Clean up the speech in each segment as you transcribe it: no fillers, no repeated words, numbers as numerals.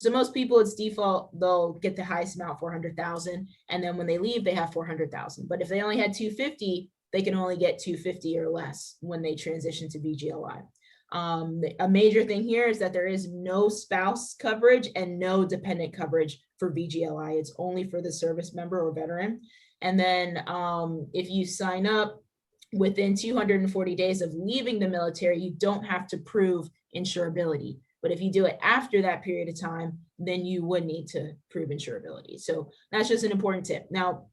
So most people, it's default, they'll get the highest amount, 400,000. And then when they leave, they have 400,000. But if they only had 250, they can only get 250 or less when they transition to VGLI. A major thing here is that there is no spouse coverage and no dependent coverage for VGLI. It's only for the service member or veteran. And then if you sign up within 240 days of leaving the military, you don't have to prove insurability. But if you do it after that period of time, then you would need to prove insurability. So that's just an important tip. Now,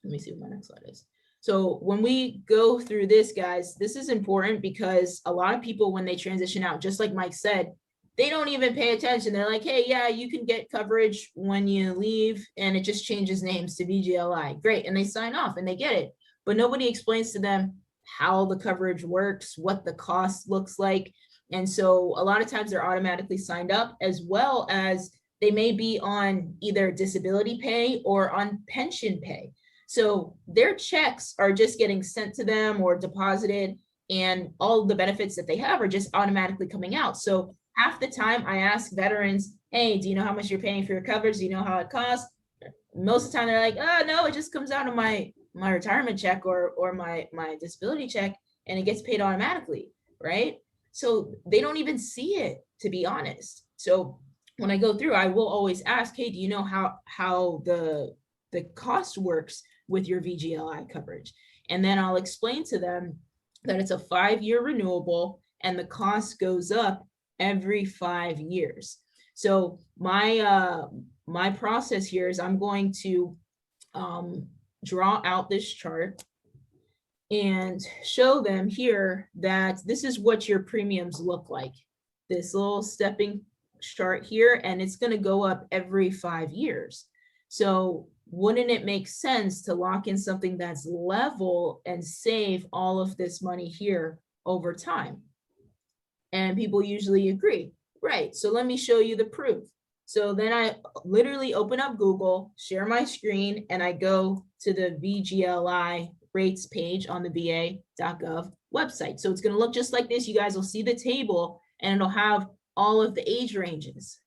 let me see what my next slide is. So when we go through this, guys, this is important because a lot of people, when they transition out, just like Mike said, they don't even pay attention. They're like, hey, yeah, you can get coverage when you leave, and it just changes names to VGLI. Great. And they sign off and they get it. But nobody explains to them how the coverage works, what the cost looks like. And so a lot of times they're automatically signed up, as well as they may be on either disability pay or on pension pay. So their checks are just getting sent to them or deposited, and all the benefits that they have are just automatically coming out. So half the time I ask veterans, hey, do you know how much you're paying for your coverage? Do you know how it costs? Most of the time they're like, oh, no, it just comes out of my retirement check or my disability check, and it gets paid automatically, right? So they don't even see it, to be honest. So when I go through, I will always ask, hey, do you know how the cost works with your VGLI coverage? And then I'll explain to them that it's a 5-year renewable and the cost goes up every 5 years. So my process here is I'm going to draw out this chart and show them here that this is what your premiums look like. This little stepping chart here, and it's going to go up every 5 years. So wouldn't it make sense to lock in something that's level and save all of this money here over time? And people usually agree, right? So let me show you the proof. So then I literally open up Google, share my screen, and I go to the VGLI rates page on the va.gov website. So it's going to look just like this. You guys will see the table, and it'll have all of the age ranges,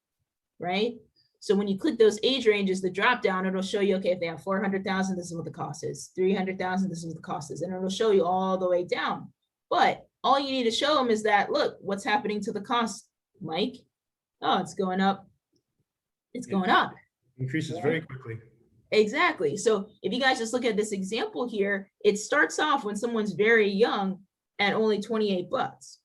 right? So when you click those age ranges, the drop down, it'll show you, okay, if they have 400,000, this is what the cost is. 300,000, this is what the cost is. And it'll show you all the way down. But all you need to show them is that, look, what's happening to the cost, Mike? Oh, it's going up. It's going up. Increases very quickly. Exactly. So if you guys just look at this example here, it starts off when someone's very young at only 28 bucks.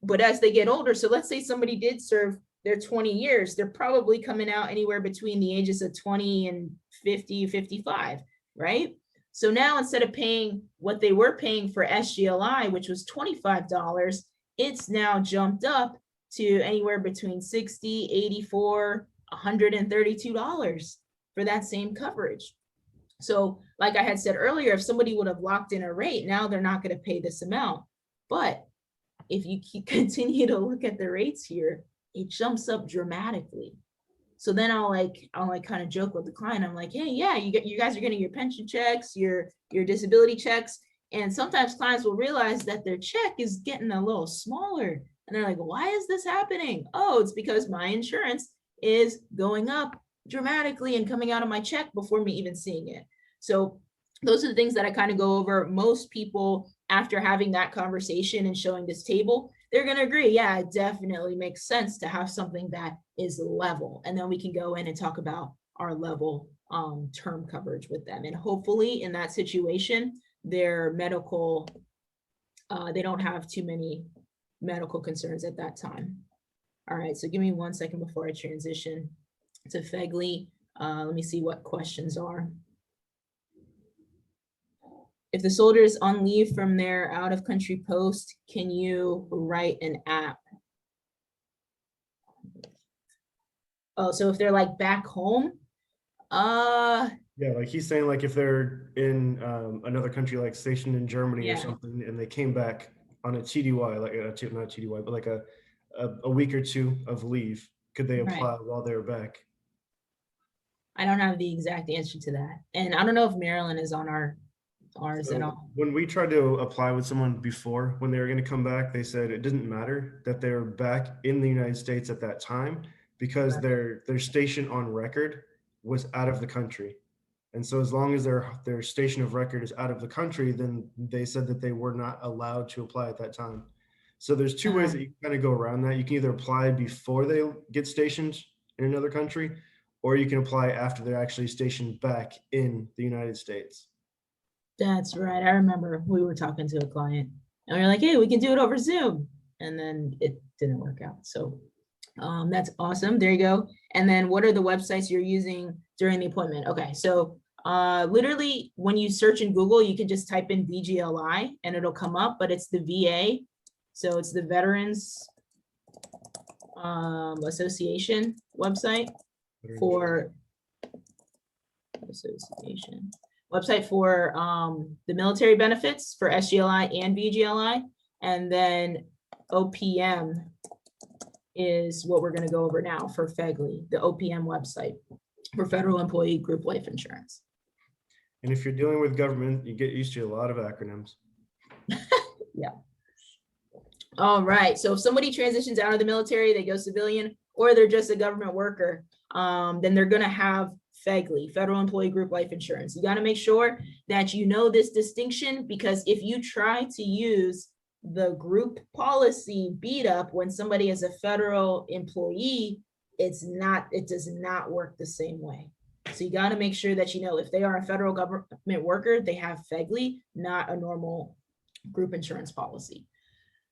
But as they get older, so let's say somebody did serve their 20 years, they're probably coming out anywhere between the ages of 20 and 50, 55, right? So now instead of paying what they were paying for SGLI, which was $25, it's now jumped up to anywhere between 60, 84, $132 for that same coverage. So like I had said earlier, if somebody would have locked in a rate, now they're not going to pay this amount. But if you continue to look at the rates here, it jumps up dramatically. So then I'll kind of joke with the client. I'm like, hey, yeah, you guys are getting your pension checks, your disability checks. And sometimes clients will realize that their check is getting a little smaller. And they're like, why is this happening? Oh, it's because my insurance is going up dramatically and coming out of my check before me even seeing it. So those are the things that I kind of go over. Most people, after having that conversation and showing this table, they're going to agree, yeah, it definitely makes sense to have something that is level. And then we can go in and talk about our level term coverage with them. And hopefully in that situation, their medical, they don't have too many medical concerns at that time. All right, so give me 1 second before I transition to Fegli. Let me see what questions are. If the soldier is on leave from their out-of-country post, can you write an app? Oh, so if they're like back home? Yeah, like he's saying, like if they're in another country, like stationed in Germany or something, and they came back on a TDY, like not TDY, but like a week or two of leave, could they apply while they're back? I don't have the exact answer to that. And I don't know if Maryland is on ours at all. When we tried to apply with someone before, when they were going to come back, they said it didn't matter that they were back in the United States at that time, because their station on record was out of the country. And so as long as their station of record is out of the country, then they said that they were not allowed to apply at that time. So there's two ways that you kind of go around that. You can either apply before they get stationed in another country, or you can apply after they're actually stationed back in the United States. That's right. I remember we were talking to a client and we were like, hey, we can do it over Zoom. And then it didn't work out. So that's awesome. There you go. And then what are the websites you're using during the appointment? Okay, so literally when you search in Google, you can just type in VGLI and it'll come up, but it's the VA. So it's the Veterans Association website for the military benefits for SGLI and VGLI. And then OPM is what we're going to go over now for Fegli, the OPM website for Federal Employee Group Life Insurance. And if you're dealing with government, you get used to a lot of acronyms. Yeah. All right. So if somebody transitions out of the military, they go civilian, or they're just a government worker, then they're going to have Fegli, Federal Employee Group Life Insurance. You got to make sure that you know this distinction, because if you try to use the group policy beat up when somebody is a federal employee, it does not work the same way. So you got to make sure that you know if they are a federal government worker, they have Fegli, not a normal group insurance policy.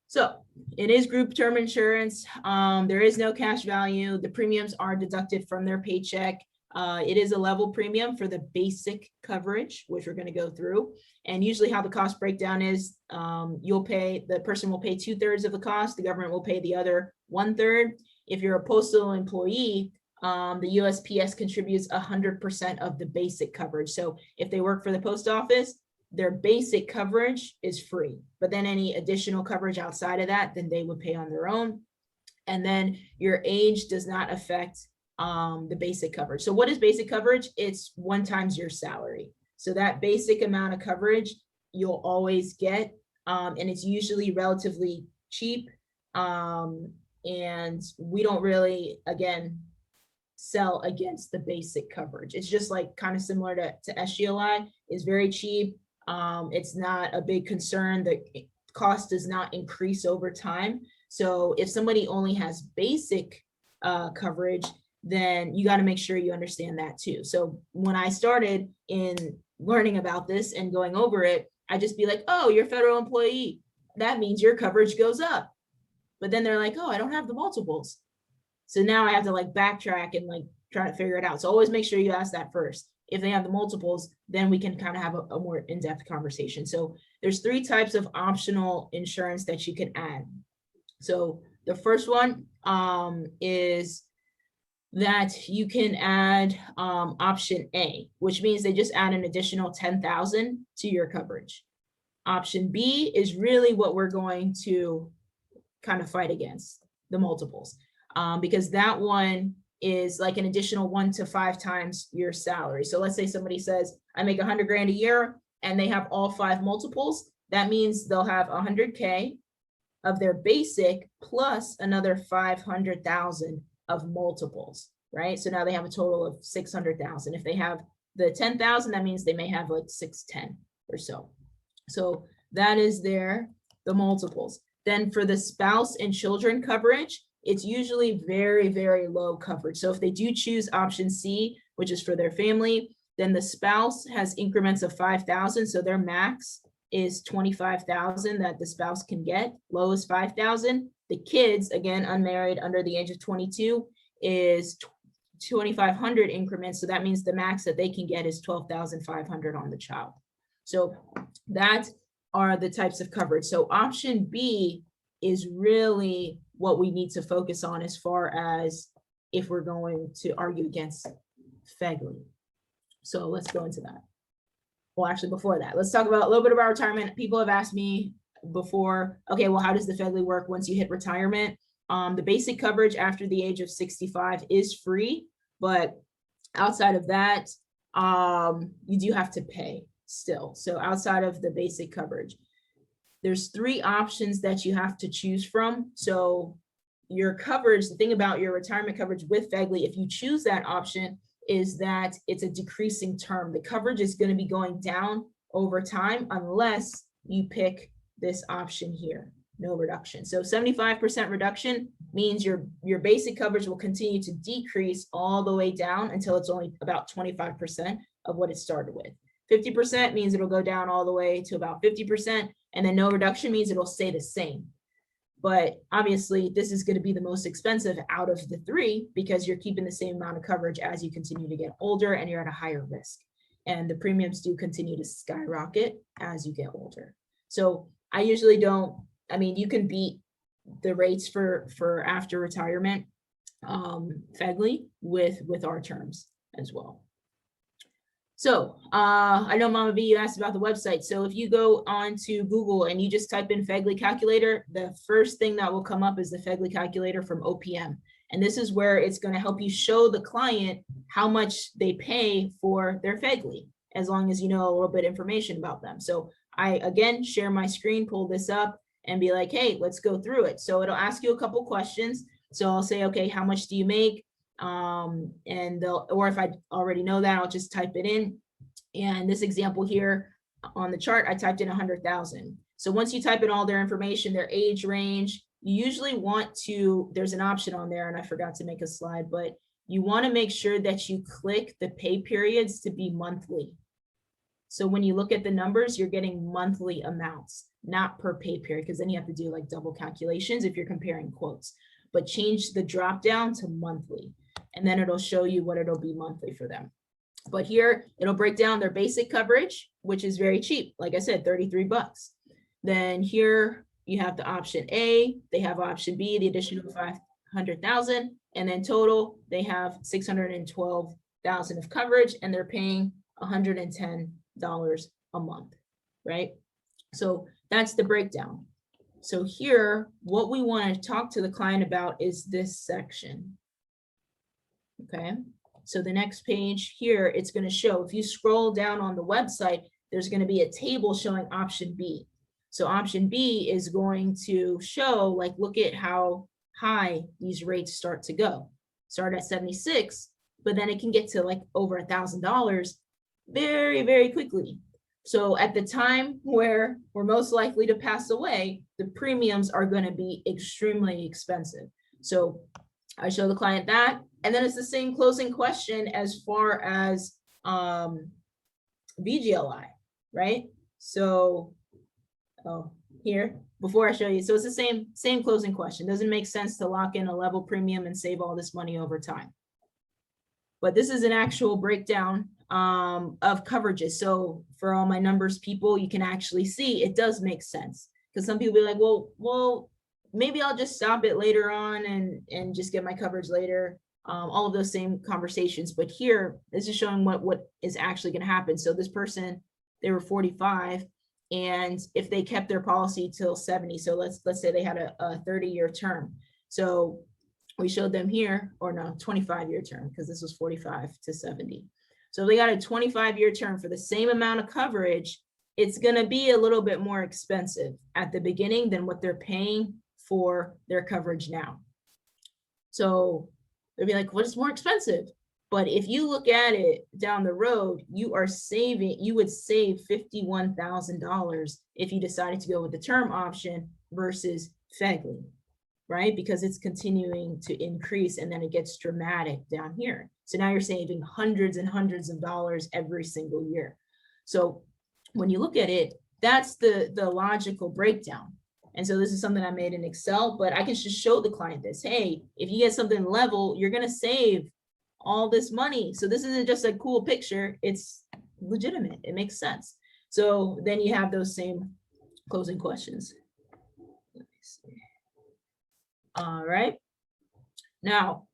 So it is group term insurance. There is no cash value. The premiums are deducted from their paycheck. It is a level premium for the basic coverage, which we're going to go through. And usually how the cost breakdown is, the person will pay 2/3 of the cost. The government will pay the other 1/3. If you're a postal employee, the USPS contributes 100% of the basic coverage. So if they work for the post office, their basic coverage is free, but then any additional coverage outside of that, then they would pay on their own. And then your age does not affect the basic coverage. So what is basic coverage? It's 1 times your salary. So that basic amount of coverage you'll always get, and it's usually relatively cheap. And we don't really, again, sell against the basic coverage. It's just like kind of similar to SGLI. It's very cheap. It's not a big concern. The cost does not increase over time. So if somebody only has basic coverage, then you got to make sure you understand that too. So when I started in learning about this and going over it, I just be like, oh, you're a federal employee. That means your coverage goes up. But then they're like, oh, I don't have the multiples. So now I have to like backtrack and like try to figure it out. So always make sure you ask that first. If they have the multiples, then we can kind of have a more in-depth conversation. So there's 3 types of optional insurance that you can add. So the first one is that you can add option A, which means they just add an additional 10,000 to your coverage. Option B is really what we're going to kind of fight against, the multiples, because that one is like an additional 1 to 5 times your salary. So let's say somebody says, I make 100 grand a year and they have all 5 multiples. That means they'll have 100K of their basic plus another 500,000 of multiples, right? So now they have a total of 600,000. If they have the 10,000, that means they may have like 610 or so. So that is the multiples. Then for the spouse and children coverage, it's usually very, very low coverage. So if they do choose option C, which is for their family, then the spouse has increments of 5,000. So their max is 25,000 that the spouse can get, low is 5,000. The kids, again, unmarried under the age of 22, is 2,500 increments. So that means the max that they can get is 12,500 on the child. So that are the types of coverage. So option B is really what we need to focus on as far as if we're going to argue against Fegli. So let's go into that. Well, actually, before that, let's talk about a little bit about retirement. People have asked me before, okay, well, how does the Fegli work once you hit retirement? The basic coverage after the age of 65 is free, but outside of that, you do have to pay still. So outside of the basic coverage, there's 3 options that you have to choose from. So your coverage, the thing about your retirement coverage with Fegli, if you choose that option, is that it's a decreasing term. The coverage is going to be going down over time unless you pick this option here, no reduction. So 75% reduction means your basic coverage will continue to decrease all the way down until it's only about 25% of what it started with. 50% means it'll go down all the way to about 50%, and then no reduction means it'll stay the same. But obviously, this is going to be the most expensive out of the three because you're keeping the same amount of coverage as you continue to get older and you're at a higher risk. And the premiums do continue to skyrocket as you get older. So I usually don't, I mean, you can beat the rates for after retirement, Fegli, with our terms as well. So I know Mama V, you asked about the website. So if you go on to Google and you just type in Fegli Calculator, the first thing that will come up is the Fegli Calculator from OPM. And this is where it's going to help you show the client how much they pay for their Fegli, as long as you know a little bit of information about them. So I, again, share my screen, pull this up and be like, hey, let's go through it. So it'll ask you a couple questions. So I'll say, okay, how much do you make? And they'll, or if I already know that, I'll just type it in. And this example here on the chart, I typed in 100,000. So once you type in all their information, their age range, you usually want to, there's an option on there and I forgot to make a slide, but you want to make sure that you click the pay periods to be monthly. So when you look at the numbers, you're getting monthly amounts, not per pay period, because then you have to do like double calculations if you're comparing quotes, but change the drop down to monthly. And then it'll show you what it'll be monthly for them. But here it'll break down their basic coverage, which is very cheap. Like I said, 33 bucks. Then here you have the option A, they have option B, the additional 500,000, and then total they have 612,000 of coverage, and they're paying $110 a month, right? So that's the breakdown. So here, what we want to talk to the client about is this section. Okay, so the next page here, it's going to show, if you scroll down on the website, there's going to be a table showing option B. So option B is going to show, like, look at how high these rates start to go. Start at 76, but then it can get to like over $1,000 very, very quickly. So at the time where we're most likely to pass away, the premiums are going to be extremely expensive. So I show the client that, and then it's the same closing question as far as VGLI, right? So here, before I show you, so it's the same closing question. Doesn't make sense to lock in a level premium and save all this money over time. But this is an actual breakdown of coverages. So for all my numbers people, you can actually see it does make sense. Because some people be like, well, maybe I'll just stop it later on and just get my coverage later. All of those same conversations. But here, this is showing what is actually going to happen. So this person, they were 45, and if they kept their policy till 70, so let's say they had a 30-year term. So we showed them here, or no, 25-year term, because this was 45 to 70. So they got a 25-year term for the same amount of coverage. It's going to be a little bit more expensive at the beginning than what they're paying for their coverage now. So they'll be like, what's more expensive? But if you look at it down the road, you would save $51,000 if you decided to go with the term option versus Fegli, right? Because it's continuing to increase and then it gets dramatic down here. So now you're saving hundreds and hundreds of dollars every single year. So when you look at it, that's the logical breakdown. And so this is something I made in Excel, but I can just show the client this. Hey, if you get something level, you're going to save all this money. So this isn't just a cool picture. It's legitimate. It makes sense. So then you have those same closing questions. Let me see. All right. Now,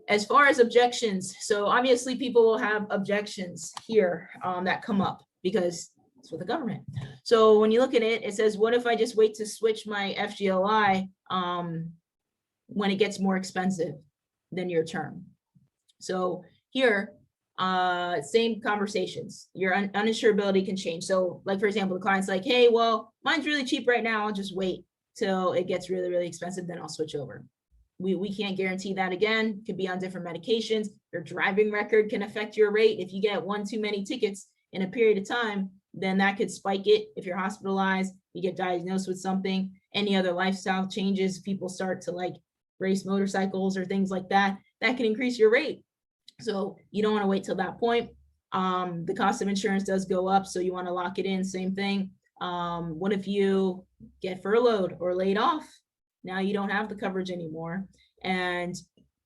as far as objections, so obviously people will have objections here that come up because it's with the government. So when you look at it, it says, what if I just wait to switch my FGLI when it gets more expensive than your term? So here, same conversations. Your uninsurability can change. So like, for example, the client's like, hey, well, mine's really cheap right now. I'll just wait till it gets really, really expensive. Then I'll switch over. we can't guarantee that again. Could be on different medications. Your driving record can affect your rate. If you get one too many tickets in a period of time, then that could spike it. If you're hospitalized, you get diagnosed with something, any other lifestyle changes, people start to like race motorcycles or things like that, that can increase your rate. So you don't want to wait till that point. The cost of insurance does go up, so you want to lock it in. Same thing. What if you get furloughed or laid off? Now you don't have the coverage anymore. And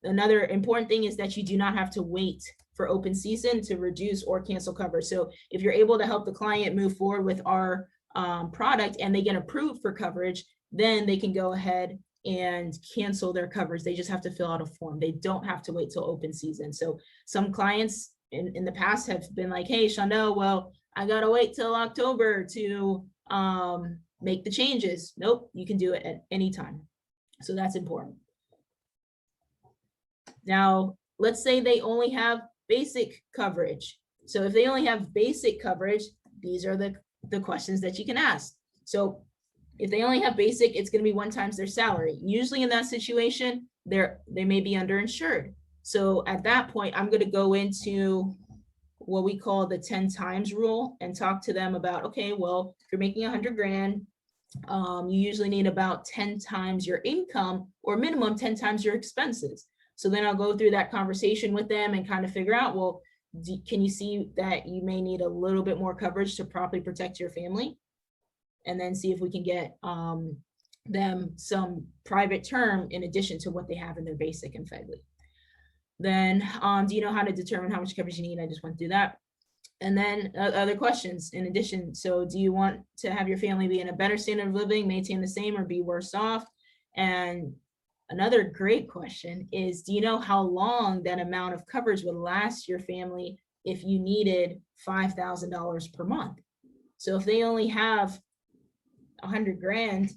another important thing is that you do not have to wait for open season to reduce or cancel coverage. So if you're able to help the client move forward with our product and they get approved for coverage, then they can go ahead and cancel their coverage. They just have to fill out a form. They don't have to wait till open season. So some clients in the past have been like, hey, Shondell, well, I gotta wait till October to make the changes. Nope, you can do it at any time. So that's important. Now, let's say they only have basic coverage. So if they only have basic coverage, these are the questions that you can ask. So if they only have basic, it's going to be 1 times their salary. Usually in that situation, they may be underinsured. So at that point, I'm going to go into what we call the 10 times rule and talk to them about, okay, well, if you're making 100 grand, you usually need about 10 times your income or minimum 10 times your expenses. So then I'll go through that conversation with them and kind of figure out, well, can you see that you may need a little bit more coverage to properly protect your family? And then see if we can get them some private term in addition to what they have in their basic and Fegli. Then do you know how to determine how much coverage you need? I just went through that. And then other questions in addition. So do you want to have your family be in a better standard of living, maintain the same, or be worse off? And another great question is, do you know how long that amount of coverage would last your family if you needed $5,000 per month? So if they only have 100 grand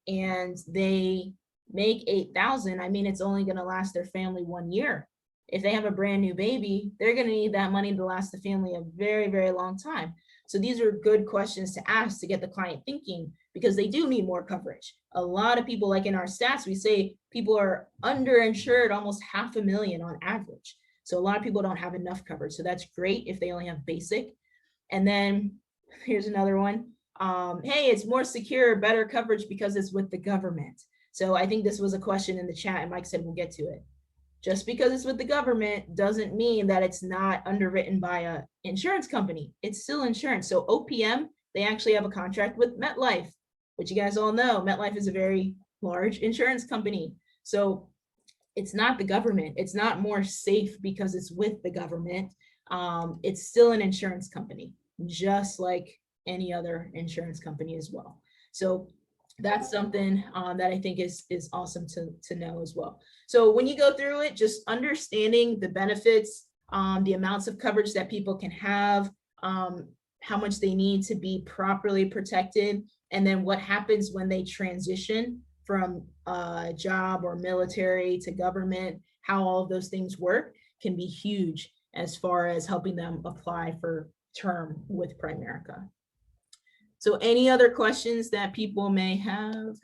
and they make 8,000, I mean, it's only going to last their family 1 year. If they have a brand new baby, they're going to need that money to last the family a very, very long time. So these are good questions to ask to get the client thinking, because they do need more coverage. A lot of people, like in our stats, we say people are underinsured almost 500,000 on average. So a lot of people don't have enough coverage. So that's great if they only have basic. And then here's another one. Hey, it's more secure, better coverage because it's with the government. So I think this was a question in the chat and Mike said, we'll get to it. Just because it's with the government doesn't mean that it's not underwritten by an insurance company. It's still insurance. So OPM, they actually have a contract with MetLife, which you guys all know. MetLife is a very large insurance company. So it's not the government. It's not more safe because it's with the government. It's still an insurance company, just like any other insurance company as well. So that's something that I think is awesome to know as well. So when you go through it, just understanding the benefits, the amounts of coverage that people can have, how much they need to be properly protected, and then what happens when they transition from job or military to government, how all of those things work can be huge as far as helping them apply for term with Primerica. So any other questions that people may have?